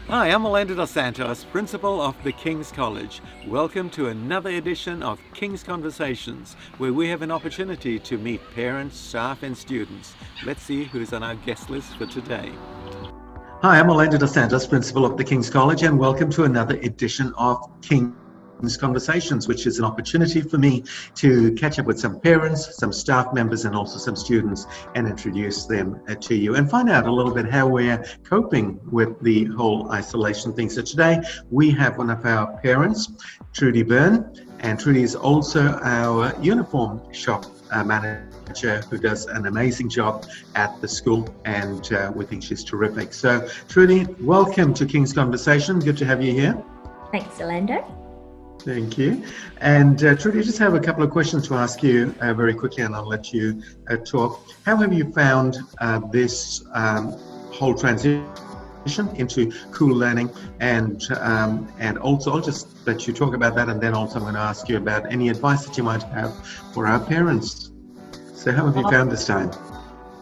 Hi, I'm Orlando Dos Santos, Principal of the King's College. Welcome to another edition of King's Conversations, where we have an opportunity to meet parents, staff and students. Let's see who's on our guest list for today. Hi, I'm Orlando Dos Santos, Principal of the King's College, and welcome to another edition of King's Conversations, which is an opportunity for me to catch up with some parents, some staff members, and also some students and introduce them to you and find out a little bit how we're coping with the whole isolation thing. So today we have one of our parents, Trudy Byrne, and Trudy is also our uniform shop manager who does an amazing job at the school, and we think she's terrific. So Trudy, welcome to King's Conversation. Good to have you here. Thanks, Orlando. Thank you. And Trudy, I just have a couple of questions to ask you very quickly, and I'll let you talk. How have you found this whole transition into Cool Learning, and also I'll just let you talk about that, and then also I'm going to ask you about any advice that you might have for our parents. So how have you found this time?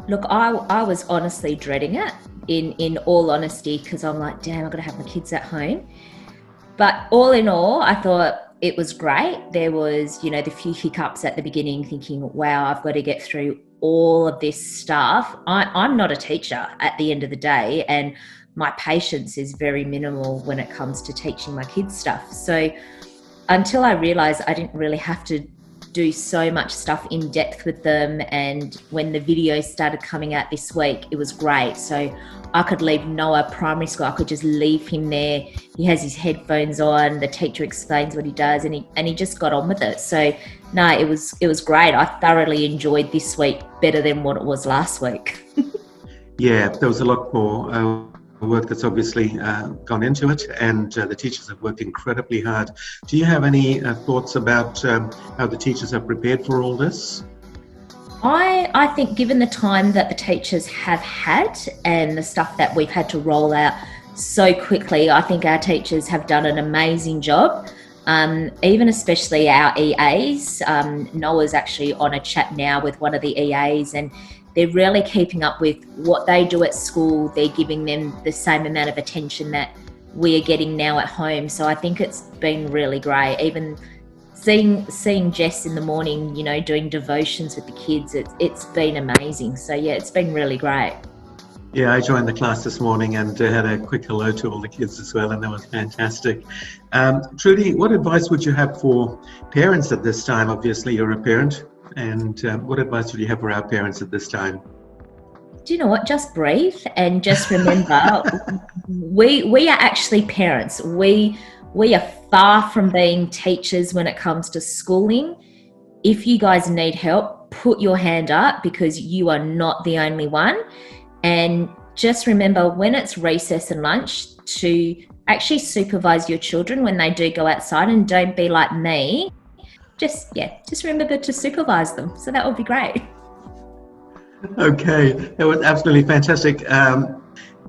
Look, I was honestly dreading it, in all honesty, because I'm like, damn, I've got to have my kids at home. But all in all, I thought it was great. There was, the few hiccups at the beginning, thinking, wow, I've got to get through all of this stuff. I'm not a teacher at the end of the day, and my patience is very minimal when it comes to teaching my kids stuff. So until I realised I didn't really have to do so much stuff in depth with them, and when the videos started coming out this week, it was great. So I could leave Noah primary school. I could just leave him there. He has his headphones on. The teacher explains what he does, and he just got on with it. So no, it was great. I thoroughly enjoyed this week, better than what it was last week. Yeah, there was a lot more work that's obviously gone into it, and the teachers have worked incredibly hard. Do you have any thoughts about how the teachers have prepared for all this? I think given the time that the teachers have had and the stuff that we've had to roll out so quickly, I think our teachers have done an amazing job. Even especially our EAs. Noah's actually on a chat now with one of the EAs, and they're really keeping up with what they do at school. They're giving them the same amount of attention that we are getting now at home. So I think it's been really great. Even seeing Jess in the morning, doing devotions with the kids, it's been amazing. So yeah, it's been really great. Yeah, I joined the class this morning and had a quick hello to all the kids as well, and that was fantastic. Trudy, what advice would you have for parents at this time? Obviously, you're a parent, and what advice would you have for our parents at this time? Do you know what? Just breathe and just remember, we are actually parents. We are far from being teachers when it comes to schooling. If you guys need help, put your hand up, because you are not the only one. And just remember, when it's recess and lunch, to actually supervise your children when they do go outside, and don't be like me. Just remember to supervise them. So that would be great. Okay, that was absolutely fantastic.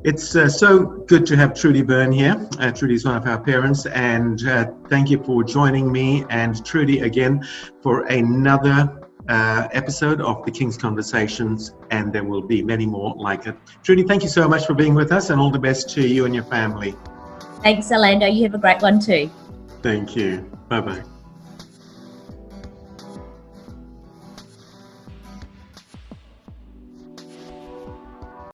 It's so good to have Trudy Byrne here. Trudy is one of our parents, and thank you for joining me and Trudy again for another episode of the King's Conversations, and there will be many more like it. Trudy, thank you so much for being with us, and all the best to you and your family. Thanks, Orlando. You have a great one too. Thank you. Bye-bye.